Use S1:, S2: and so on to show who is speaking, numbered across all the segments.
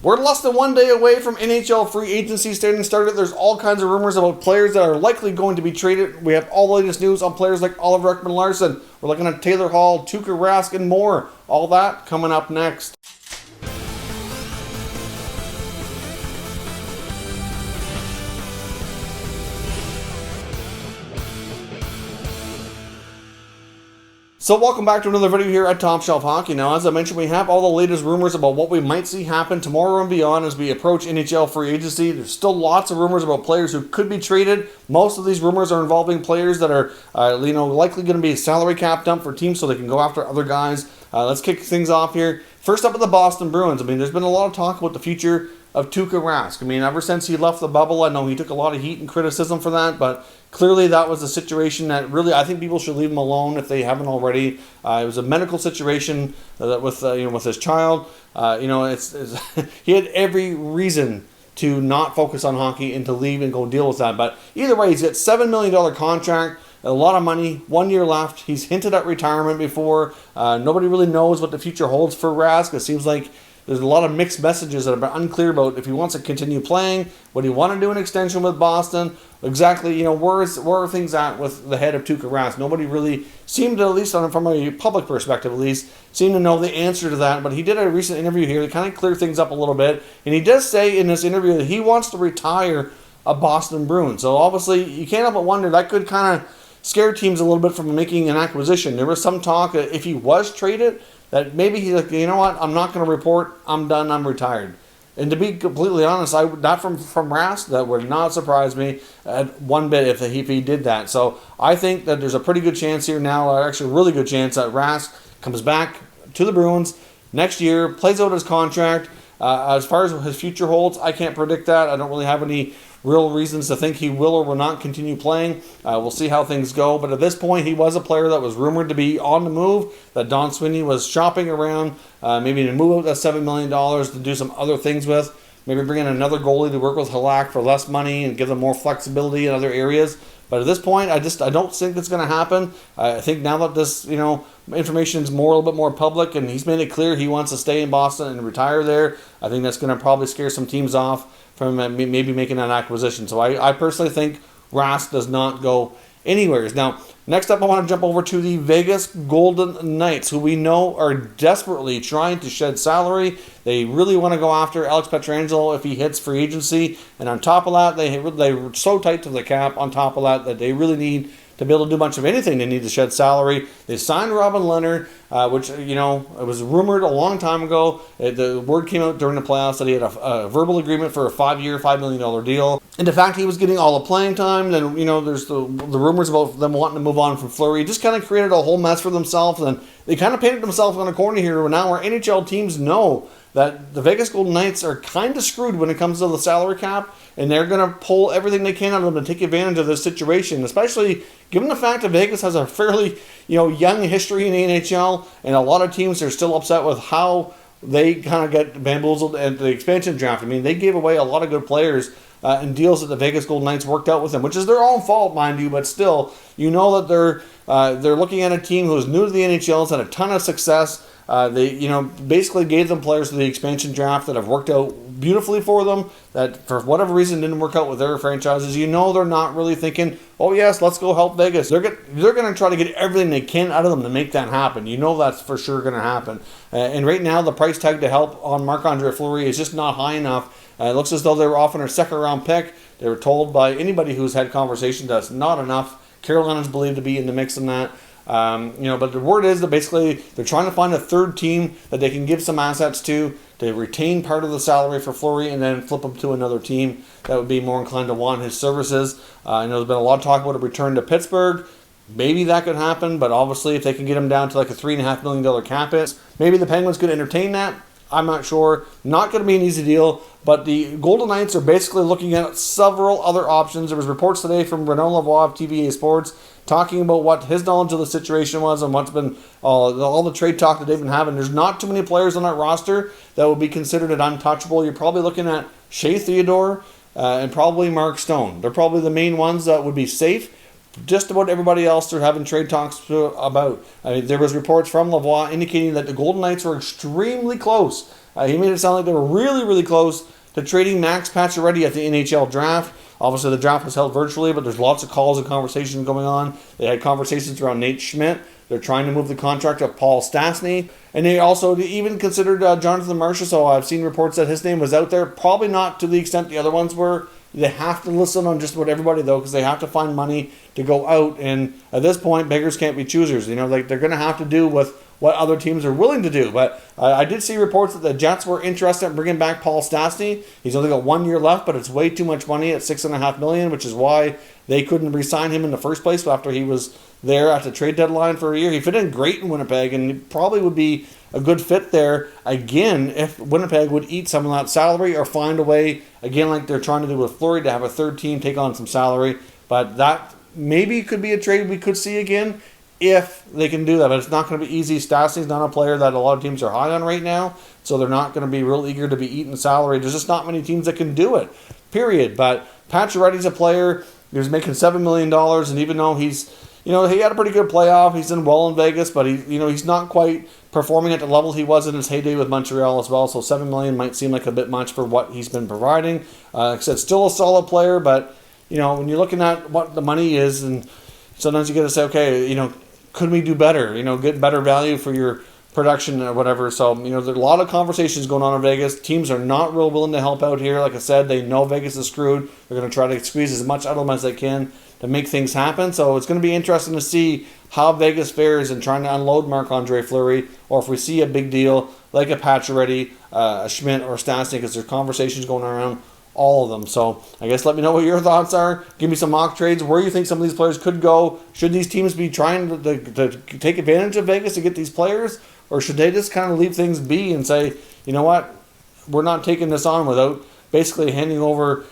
S1: We're less than 1 day away from NHL free agency getting started. There's all kinds of rumors about players that are likely going to be traded. We have all the latest news on players like Oliver Eckman Larson. We're looking at Taylor Hall, Tuukka Rask, and more. All that coming up next. So welcome back to another video here at Top Shelf Hockey. Now, as I mentioned, we have all the latest rumors about what we might see happen tomorrow and beyond as we approach NHL free agency. There's still lots of rumors about players who could be traded. Most of these rumors are involving players that are, likely going to be a salary cap dump for teams so they can go after other guys. Let's kick things off here. First up with the Boston Bruins. I mean, there's been a lot of talk about the future of Tuukka Rask. I mean, ever since he left the bubble, I know he took a lot of heat and criticism for that, but clearly that was a situation that really I think people should leave him alone if they haven't already. It was a medical situation with his child. He had every reason to not focus on hockey and to leave and go deal with that. But either way, he's got $7 million contract. A lot of money, 1 year left. He's hinted at retirement before. Nobody really knows what the future holds for Rask. It seems like there's a lot of mixed messages that are unclear about if he wants to continue playing, would he want to do an extension with Boston, exactly, where are things at with the head of Tuukka Rask. Nobody really seemed to, at least from a public perspective at least, seem to know the answer to that. But he did a recent interview here to kind of clear things up a little bit. And he does say in this interview that he wants to retire a Boston Bruin. So obviously, you can't help but wonder, that could kind of scare teams a little bit from making an acquisition. There was some talk that if he was traded, that maybe he's like, you know what, I'm not going to report, I'm done, I'm retired. And to be completely honest, not from Rask, that would not surprise me one bit if he did that. So I think that there's a pretty good chance here now, actually a really good chance that Rask comes back to the Bruins next year, plays out his contract. As far as his future holds, I can't predict that. I don't really have any real reasons to think he will or will not continue playing. We'll see how things go. But at this point, he was a player that was rumored to be on the move, that Don Sweeney was shopping around, maybe to move out that $7 million to do some other things with. Maybe bring in another goalie to work with Halak for less money and give them more flexibility in other areas. But at this point, I don't think it's going to happen. I think now that this, information is a little bit more public, and he's made it clear he wants to stay in Boston and retire there, I think that's going to probably scare some teams off from maybe making an acquisition. So I personally think Rask does not go anywhere. Now, next up, I want to jump over to the Vegas Golden Knights, who we know are desperately trying to shed salary. They really want to go after Alex Pietrangelo if he hits free agency. And on top of that, they're so tight to the cap on top of that they really need to be able to do much of anything. They need to shed salary. They signed Robin Leonard, which, it was rumored a long time ago. The word came out during the playoffs that he had a verbal agreement for a 5-year, $5 million deal. And the fact he was getting all the playing time, then, there's the rumors about them wanting to move on from Fleury. Just kind of created a whole mess for themselves. And they kind of painted themselves on a corner here now where NHL teams know that the Vegas Golden Knights are kind of screwed when it comes to the salary cap, and they're going to pull everything they can out of them to take advantage of this situation, especially given the fact that Vegas has a fairly young history in the NHL, and a lot of teams are still upset with how they kind of get bamboozled at the expansion draft. I mean, they gave away a lot of good players and deals that the Vegas Golden Knights worked out with them, which is their own fault, mind you, but still, that they're looking at a team who's new to the NHL, has had a ton of success. They basically gave them players to the expansion draft that have worked out beautifully for them, that for whatever reason didn't work out with their franchises. They're not really thinking, oh yes, let's go help Vegas. They're going to try to get everything they can out of them to make that happen. That's for sure going to happen. And right now, the price tag to help on Marc-Andre Fleury is just not high enough. It looks as though they were offering a second-round pick. They were told by anybody who's had conversations that's not enough. Carolina's believed to be in the mix in that. But the word is that basically they're trying to find a third team that they can give some assets to retain part of the salary for Fleury and then flip him to another team that would be more inclined to want his services. I know there's been a lot of talk about a return to Pittsburgh. Maybe that could happen, but obviously if they can get him down to like a $3.5 million cap hit, maybe the Penguins could entertain that. I'm not sure. Not going to be an easy deal, but the Golden Knights are basically looking at several other options. There was reports today from Renaud Lavoie of TVA Sports talking about what his knowledge of the situation was and what's been all the trade talk that they've been having. There's not too many players on that roster that would be considered an untouchable. You're probably looking at Shea Theodore and probably Mark Stone. They're probably the main ones that would be safe. Just about everybody else they're having trade talks about. There was reports from Lavoie indicating that the Golden Knights were extremely close He made it sound like they were really, really close to trading Max Pacioretty at the NHL draft. Obviously, the draft was held virtually, but there's lots of calls and conversations going on. They had conversations around Nate Schmidt. They're trying to move the contract of Paul Stastny. And they also even considered Jonathan Marchessault. So I've seen reports that his name was out there. Probably not to the extent the other ones were. They have to listen on just about everybody, though, because they have to find money to go out. And at this point, beggars can't be choosers. You know, like they're going to have to do with what other teams are willing to do. But I did see reports that the Jets were interested in bringing back Paul Stastny. He's only got 1 year left, but it's way too much money at $6.5 million, which is why they couldn't re-sign him in the first place after he was there at the trade deadline for a year. He fit in great in Winnipeg, and he probably would be a good fit there again if Winnipeg would eat some of that salary or find a way, again, like they're trying to do with Fleury, to have a third team take on some salary. But that maybe could be a trade we could see again if they can do that. But it's not going to be easy. Stastny's not a player that a lot of teams are high on right now, so they're not going to be real eager to be eating salary. There's just not many teams that can do it, period. But Pacioretty's a player who's making $7 million, and even though he's, you know, he had a pretty good playoff. He's done well in Vegas, but he's not quite performing at the level he was in his heyday with Montreal as well. So $7 million might seem like a bit much for what he's been providing. It's still a solid player, but you know, when you're looking at what the money is, and sometimes you got to say, okay, you know, could we do better? You know, get better value for your production or whatever. So, you know, there's a lot of conversations going on in Vegas. Teams are not real willing to help out here. Like I said, they know Vegas is screwed. They're going to try to squeeze as much out of them as they can to make things happen. So it's going to be interesting to see how Vegas fares in trying to unload Marc-Andre Fleury, or if we see a big deal like a Pacioretty, a Schmidt, or Stasti, because there's conversations going around all of them. So I guess let me know what your thoughts are. Give me some mock trades, where you think some of these players could go. Should these teams be trying to take advantage of Vegas to get these players, or should they just kind of leave things be and say, you know what, we're not taking this on without basically handing over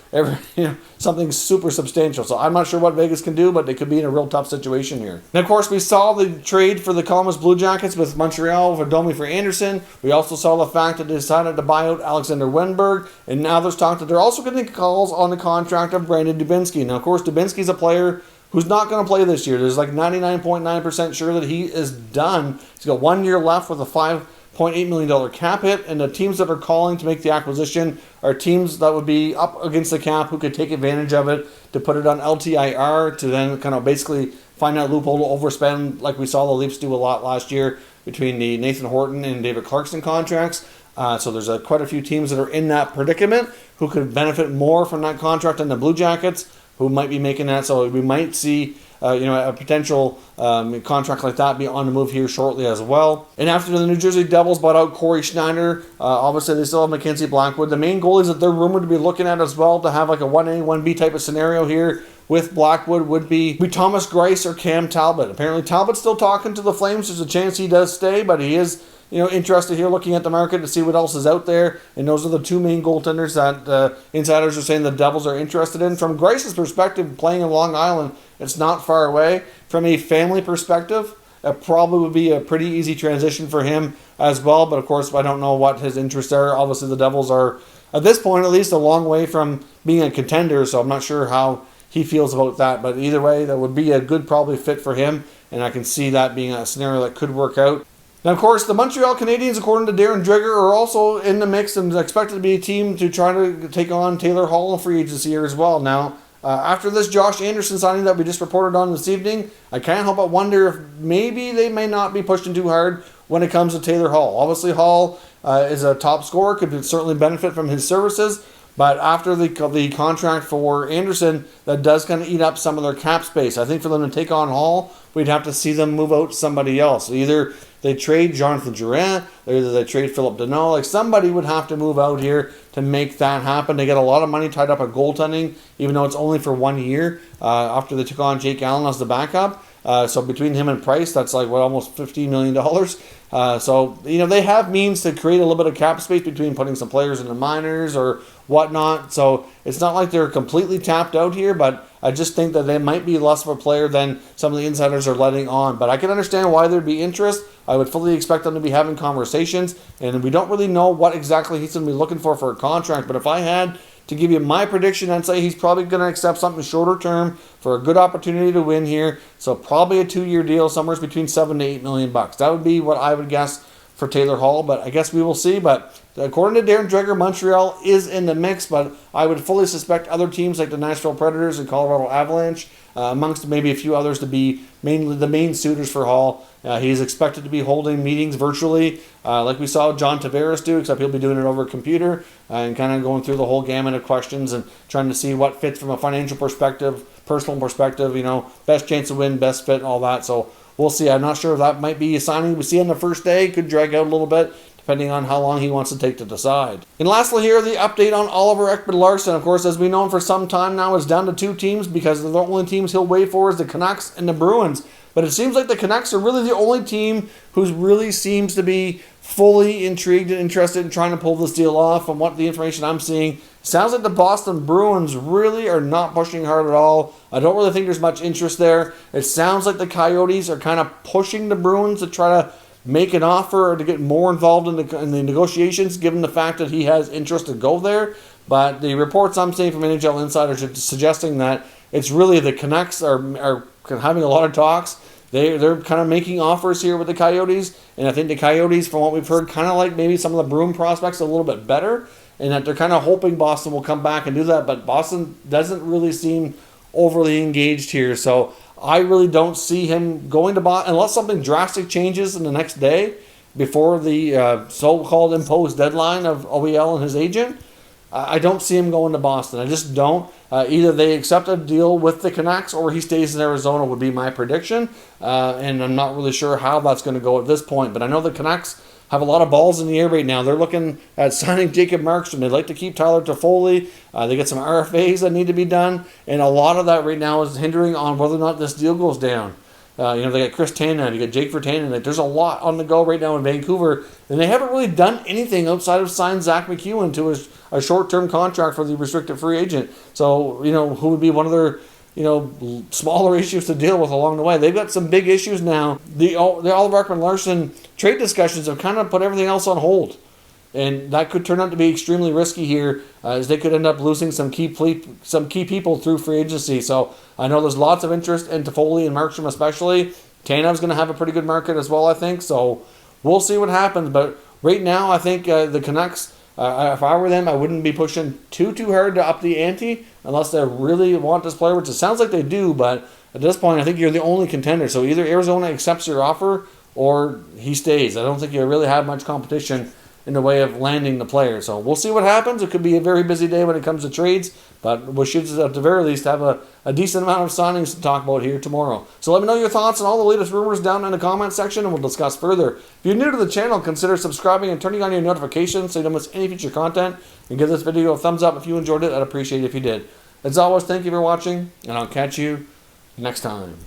S1: something super substantial. So I'm not sure what Vegas can do, but they could be in a real tough situation here. And of course, we saw the trade for the Columbus Blue Jackets with Montreal for Domi for Anderson. We also saw the fact that they decided to buy out Alexander Wenberg, and now there's talk that they're also getting calls on the contract of Brandon Dubinsky. Now, of course, Dubinsky's a player who's not going to play this year. There's like 99.9% sure that he is done. He's got 1 year left with a $5.8 million cap hit, and the teams that are calling to make the acquisition are teams that would be up against the cap who could take advantage of it to put it on LTIR to then kind of basically find that loophole to overspend, like we saw the Leafs do a lot last year between the Nathan Horton and David Clarkson contracts. So there's quite a few teams that are in that predicament who could benefit more from that contract than the Blue Jackets, who might be making that. So we might see a potential contract like that be on the move here shortly as well. And after the New Jersey Devils bought out Corey Schneider, obviously they still have Mackenzie Blackwood. The main goal is that they're rumored to be looking at as well to have like a 1A, 1B type of scenario here with Blackwood would be Thomas Greiss or Cam Talbot. Apparently Talbot's still talking to the Flames. There's a chance he does stay, but he is interested here looking at the market to see what else is out there. And those are the two main goaltenders that insiders are saying the Devils are interested in. From Greiss's perspective, playing in Long Island, it's not far away. From a family perspective, it probably would be a pretty easy transition for him as well. But of course, I don't know what his interests are. Obviously, the Devils are, at this point at least, a long way from being a contender. So I'm not sure how he feels about that. But either way, that would be a good probably fit for him. And I can see that being a scenario that could work out. Now, of course, the Montreal Canadiens, according to Darren Dreger, are also in the mix and expected to be a team to try to take on Taylor Hall in free agency here as well. Now, after this Josh Anderson signing that we just reported on this evening, I can't help but wonder if maybe they may not be pushing too hard when it comes to Taylor Hall. Obviously, Hall is a top scorer, could certainly benefit from his services. But after the contract for Anderson, that does kind of eat up some of their cap space. I think for them to take on Hall, we'd have to see them move out to somebody else. Either they trade Jonathan Drouin, or either they trade Philip Deneau. Like somebody would have to move out here to make that happen. They get a lot of money tied up at goaltending, even though it's only for 1 year after they took on Jake Allen as the backup. So between him and Price, that's like almost $15 million. So they have means to create a little bit of cap space between putting some players in the minors or whatnot. So it's not like they're completely tapped out here, but I just think that they might be less of a player than some of the insiders are letting on. But I can understand why there'd be interest. I would fully expect them to be having conversations, and we don't really know what exactly he's going to be looking for a contract. But if I had to give you my prediction, I'd say he's probably going to accept something shorter term for a good opportunity to win here. So probably a 2-year deal, somewhere between $7 to $8 million. That would be what I would guess for Taylor Hall, but I guess we will see. But according to Darren Dreger, Montreal is in the mix, but I would fully suspect other teams like the Nashville Predators and Colorado Avalanche, amongst maybe a few others, to be mainly the main suitors for Hall. He's expected to be holding meetings virtually, like we saw John Tavares do, except he'll be doing it over a computer and kind of going through the whole gamut of questions and trying to see what fits from a financial perspective, personal perspective, best chance to win, best fit, all that. So we'll see. I'm not sure if that might be a signing we see on the first day. Could drag out a little bit, depending on how long he wants to take to decide. And lastly here, the update on Oliver Ekman-Larsson. Of course, as we know for some time now, is down to 2 teams because the only teams he'll wait for is the Canucks and the Bruins. But it seems like the Canucks are really the only team who really seems to be fully intrigued and interested in trying to pull this deal off. From what the information I'm seeing, sounds like the Boston Bruins really are not pushing hard at all. I don't really think there's much interest there. It sounds like the Coyotes are kind of pushing the Bruins to try to make an offer or to get more involved in the negotiations, given the fact that he has interest to go there. But the reports I'm seeing from NHL insiders are suggesting that it's really the Canucks are having a lot of talks. They're kind of making offers here with the Coyotes, and I think the Coyotes, from what we've heard, kind of like maybe some of the Bruin prospects a little bit better, and that they're kind of hoping Boston will come back and do that, but Boston doesn't really seem overly engaged here, so I really don't see him going to Boston unless something drastic changes in the next day before the so-called imposed deadline of OEL and his agent. I don't see him going to Boston. I just don't. Either they accept a deal with the Canucks or he stays in Arizona would be my prediction. And I'm not really sure how that's going to go at this point. But I know the Canucks have a lot of balls in the air right now. They're looking at signing Jacob Markstrom. They'd like to keep Tyler Toffoli. They got some RFAs that need to be done. And a lot of that right now is hindering on whether or not this deal goes down. They got Chris Tannen, you got Jake Virtanen. There's a lot on the go right now in Vancouver, and they haven't really done anything outside of sign Zach McEwen to a short-term contract for the restricted free agent. So, who would be one of their, smaller issues to deal with along the way. They've got some big issues now. The Oliver Ekman-Larsson trade discussions have kind of put everything else on hold. And that could turn out to be extremely risky here, as they could end up losing some key people through free agency. So I know there's lots of interest in Toffoli and Markstrom especially. Tanev's going to have a pretty good market as well, I think. So we'll see what happens. But right now, I think the Canucks, if I were them, I wouldn't be pushing too hard to up the ante unless they really want this player, which it sounds like they do. But at this point, I think you're the only contender. So either Arizona accepts your offer or he stays. I don't think you really have much competition in the way of landing the player. So we'll see what happens. It could be a very busy day when it comes to trades, but we should at the very least have a decent amount of signings to talk about here tomorrow. So let me know your thoughts on all the latest rumors down in the comment section, and we'll discuss further. If you're new to the channel, consider subscribing and turning on your notifications so you don't miss any future content, and give this video a thumbs up if you enjoyed it. I'd appreciate it if you did. As always, thank you for watching, and I'll catch you next time.